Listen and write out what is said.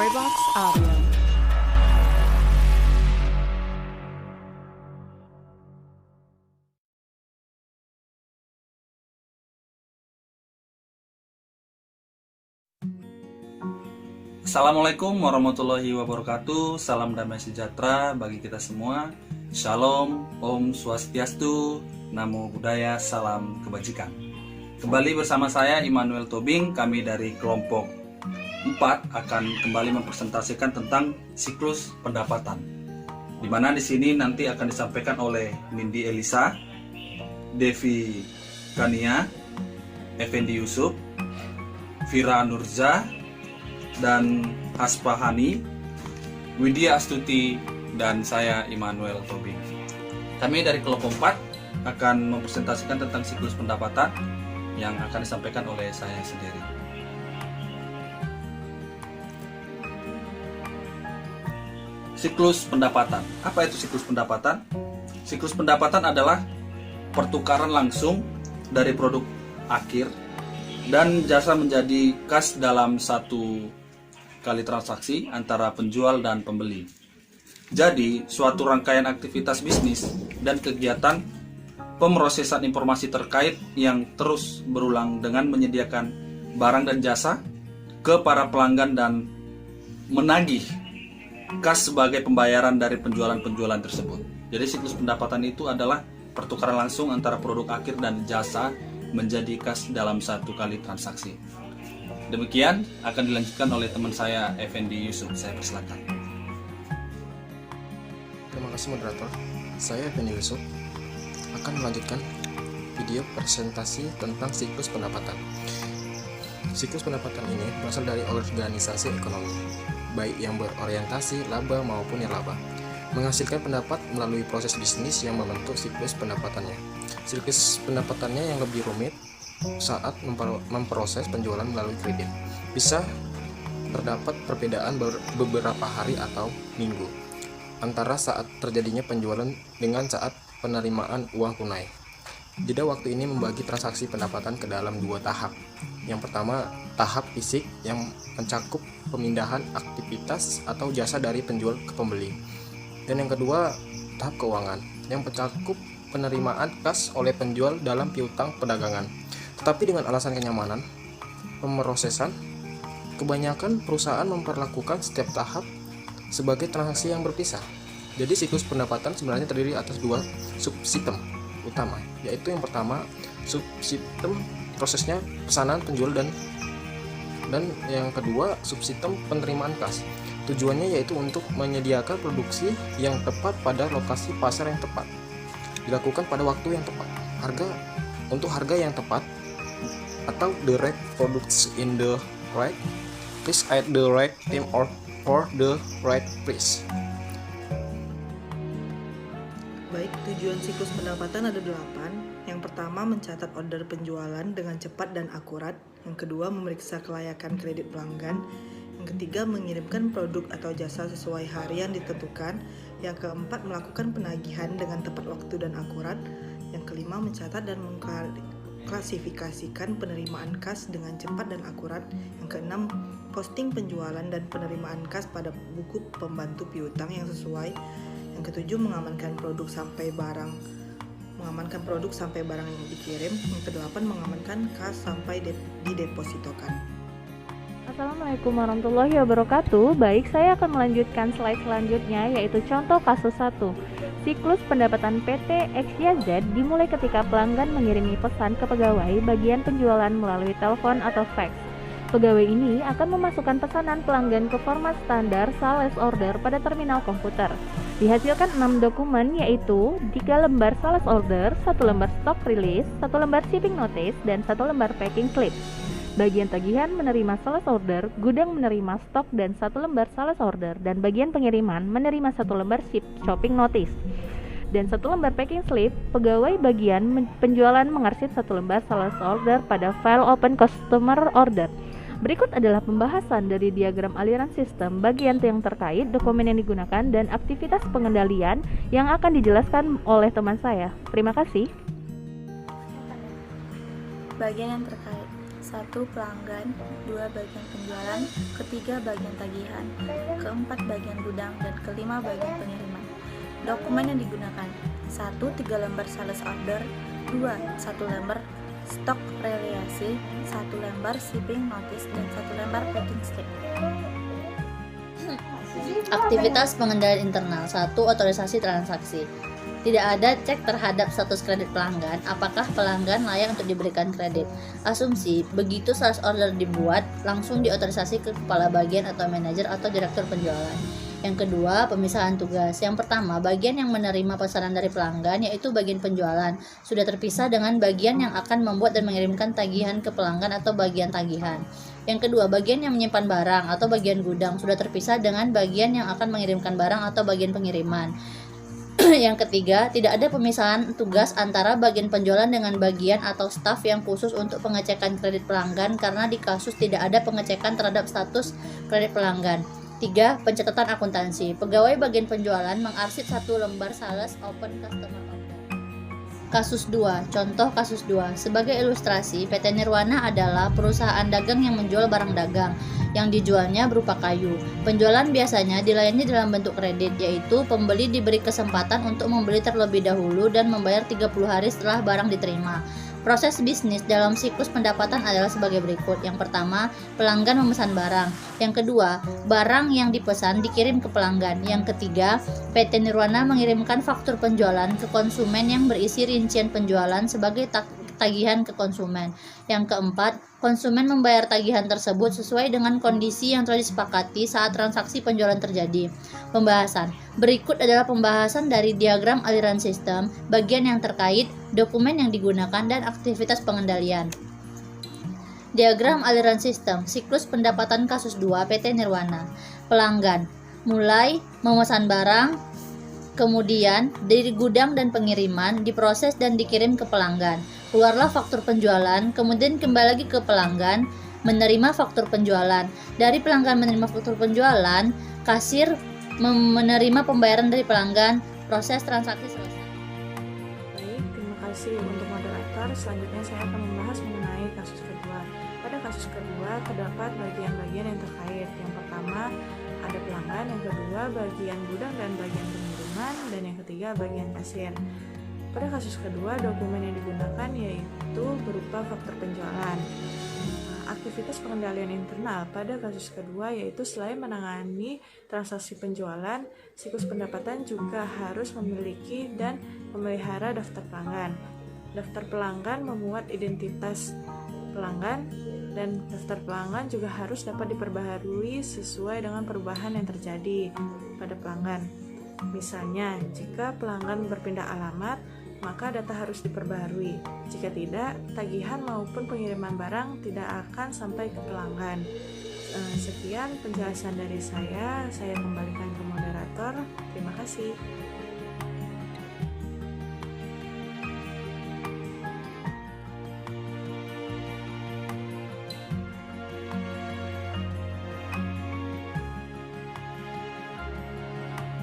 Storybox Audio. Assalamualaikum warahmatullahi wabarakatuh. Salam damai sejahtera bagi kita semua. Shalom, Om Swastiastu, Namo Buddhaya, salam kebajikan. Kembali bersama saya Immanuel Tobing. Kami dari kelompok 4 akan kembali mempresentasikan tentang siklus pendapatan. Di mana di sini nanti akan disampaikan oleh Nindi Elisa, Devi Kania, Effendi Yusuf, Vira Nurza, dan Haspahani, Widya Astuti, dan saya Immanuel Tobing. Kami dari kelompok 4 akan mempresentasikan tentang siklus pendapatan yang akan disampaikan oleh saya sendiri. Siklus pendapatan. Apa itu siklus pendapatan? Siklus pendapatan adalah pertukaran langsung dari produk akhir dan jasa menjadi kas dalam satu kali transaksi antara penjual dan pembeli. Jadi, suatu rangkaian aktivitas bisnis dan kegiatan pemrosesan informasi terkait yang terus berulang dengan menyediakan barang dan jasa ke para pelanggan dan menagih kas sebagai pembayaran dari penjualan-penjualan tersebut. Jadi, siklus pendapatan itu adalah pertukaran langsung antara produk akhir dan jasa menjadi kas dalam satu kali transaksi. Demikian akan dilanjutkan oleh teman saya Effendi Yusuf. Saya persilakan. Terima kasih moderator. Saya Effendi Yusuf akan melanjutkan video presentasi tentang siklus pendapatan. Siklus pendapatan ini berasal dari organisasi ekonomi, baik yang berorientasi laba maupun nirlaba, menghasilkan pendapat melalui proses bisnis yang membentuk siklus pendapatannya. Siklus pendapatannya yang lebih rumit saat memproses penjualan melalui kredit. Bisa terdapat perbedaan beberapa hari atau minggu antara saat terjadinya penjualan dengan saat penerimaan uang tunai. Jeda waktu ini membagi transaksi pendapatan ke dalam 2 tahap. Yang pertama, tahap fisik yang mencakup pemindahan aktivitas atau jasa dari penjual ke pembeli. Dan yang kedua, tahap keuangan yang mencakup penerimaan kas oleh penjual dalam piutang perdagangan. Tetapi dengan alasan kenyamanan pemrosesan, kebanyakan perusahaan memperlakukan setiap tahap sebagai transaksi yang berpisah. Jadi siklus pendapatan sebenarnya terdiri atas 2 subsistem utama, yaitu yang pertama subsistem prosesnya pesanan penjual dan yang kedua subsistem penerimaan kas. Tujuannya yaitu untuk menyediakan produksi yang tepat pada lokasi pasar yang tepat, dilakukan pada waktu yang tepat, harga yang tepat, atau the right products in the right place at the right time or for the right price. Baik, tujuan siklus pendapatan ada 8. Yang pertama, mencatat order penjualan dengan cepat dan akurat. Yang kedua, memeriksa kelayakan kredit pelanggan. Yang ketiga, mengirimkan produk atau jasa sesuai hari yang ditentukan. Yang keempat, melakukan penagihan dengan tepat waktu dan akurat. Yang kelima, mencatat dan mengklasifikasikan penerimaan kas dengan cepat dan akurat. Yang keenam, posting penjualan dan penerimaan kas pada buku pembantu piutang yang sesuai. Yang ketujuh, mengamankan produk sampai barang yang dikirim. Yang kedelapan, mengamankan kas sampai didepositokan. Assalamualaikum warahmatullahi wabarakatuh. Baik, saya akan melanjutkan slide selanjutnya, yaitu contoh kasus 1. Siklus pendapatan PT XYZ dimulai ketika pelanggan mengirimi pesan ke pegawai bagian penjualan melalui telepon atau fax. Pegawai ini akan memasukkan pesanan pelanggan ke format standar sales order pada terminal komputer. Dihasilkan 6 dokumen, yaitu 3 lembar sales order, 1 lembar stock release, 1 lembar shipping notice, dan 1 lembar packing slip. Bagian tagihan menerima sales order, gudang menerima stok dan 1 lembar sales order, dan bagian pengiriman menerima 1 lembar shopping notice dan 1 lembar packing slip. Pegawai bagian penjualan mengarsip 1 lembar sales order pada file open customer order. Berikut adalah pembahasan dari diagram aliran sistem, bagian yang terkait, dokumen yang digunakan, dan aktivitas pengendalian yang akan dijelaskan oleh teman saya. Terima kasih. Bagian yang terkait. 1. Pelanggan, 2. Bagian penjualan, ketiga bagian tagihan, keempat bagian gudang, dan kelima bagian pengiriman. Dokumen yang digunakan: 1. 3 lembar sales order, 2. 1 lembar stok reliasi, 1 lembar shipping notice, dan 1 lembar packing slip. Aktivitas pengendalian internal. 1. Otorisasi transaksi. Tidak ada cek terhadap status kredit pelanggan, apakah pelanggan layak untuk diberikan kredit. Asumsi, begitu sales order dibuat, langsung diotorisasi ke kepala bagian atau manajer atau direktur penjualan. Yang kedua, pemisahan tugas. Yang pertama, bagian yang menerima pesanan dari pelanggan, yaitu bagian penjualan, sudah terpisah dengan bagian yang akan membuat dan mengirimkan tagihan ke pelanggan atau bagian tagihan. Yang kedua, bagian yang menyimpan barang atau bagian gudang sudah terpisah dengan bagian yang akan mengirimkan barang atau bagian pengiriman. Yang ketiga, tidak ada pemisahan tugas antara bagian penjualan dengan bagian atau staf yang khusus untuk pengecekan kredit pelanggan karena di kasus tidak ada pengecekan terhadap status kredit pelanggan. 3. Pencatatan akuntansi. Pegawai bagian penjualan mengarsip 1 lembar sales open customer order. Kasus 2. Contoh kasus 2. Sebagai ilustrasi, PT Nirwana adalah perusahaan dagang yang menjual barang dagang yang dijualnya berupa kayu. Penjualan biasanya dilayani dalam bentuk kredit, yaitu pembeli diberi kesempatan untuk membeli terlebih dahulu dan membayar 30 hari setelah barang diterima. Proses bisnis dalam siklus pendapatan adalah sebagai berikut. Yang pertama, pelanggan memesan barang. Yang kedua, barang yang dipesan dikirim ke pelanggan. Yang ketiga, PT Nirwana mengirimkan faktur penjualan ke konsumen yang berisi rincian penjualan sebagai tagihan ke konsumen. Yang keempat, konsumen membayar tagihan tersebut sesuai dengan kondisi yang telah disepakati saat transaksi penjualan terjadi. Pembahasan. Berikut adalah pembahasan dari diagram aliran sistem, bagian yang terkait, dokumen yang digunakan, dan aktivitas pengendalian. Diagram aliran sistem, siklus pendapatan kasus 2 PT Nirwana. Pelanggan, mulai memesan barang, kemudian dari gudang dan pengiriman diproses dan dikirim ke pelanggan. Keluarlah faktur penjualan, kemudian kembali lagi ke pelanggan, menerima faktur penjualan. Dari pelanggan menerima faktur penjualan, kasir menerima pembayaran dari pelanggan, proses transaksi selesai. Baik, terima kasih untuk moderator. Selanjutnya saya akan membahas mengenai kasus kedua. Pada kasus kedua, terdapat bagian-bagian yang terkait. Yang pertama, ada pelanggan. Yang kedua, bagian gudang dan bagian pengiriman. Dan yang ketiga, bagian kasir. Pada kasus kedua, dokumen yang digunakan yaitu berupa faktur penjualan. Aktivitas pengendalian internal pada kasus kedua yaitu selain menangani transaksi penjualan, siklus pendapatan juga harus memiliki dan memelihara daftar pelanggan. Daftar pelanggan memuat identitas pelanggan dan daftar pelanggan juga harus dapat diperbaharui sesuai dengan perubahan yang terjadi pada pelanggan. Misalnya, jika pelanggan berpindah alamat, maka data harus diperbaharui. Jika tidak, tagihan maupun pengiriman barang tidak akan sampai ke pelanggan. Sekian penjelasan dari saya kembalikan ke moderator. Terima kasih.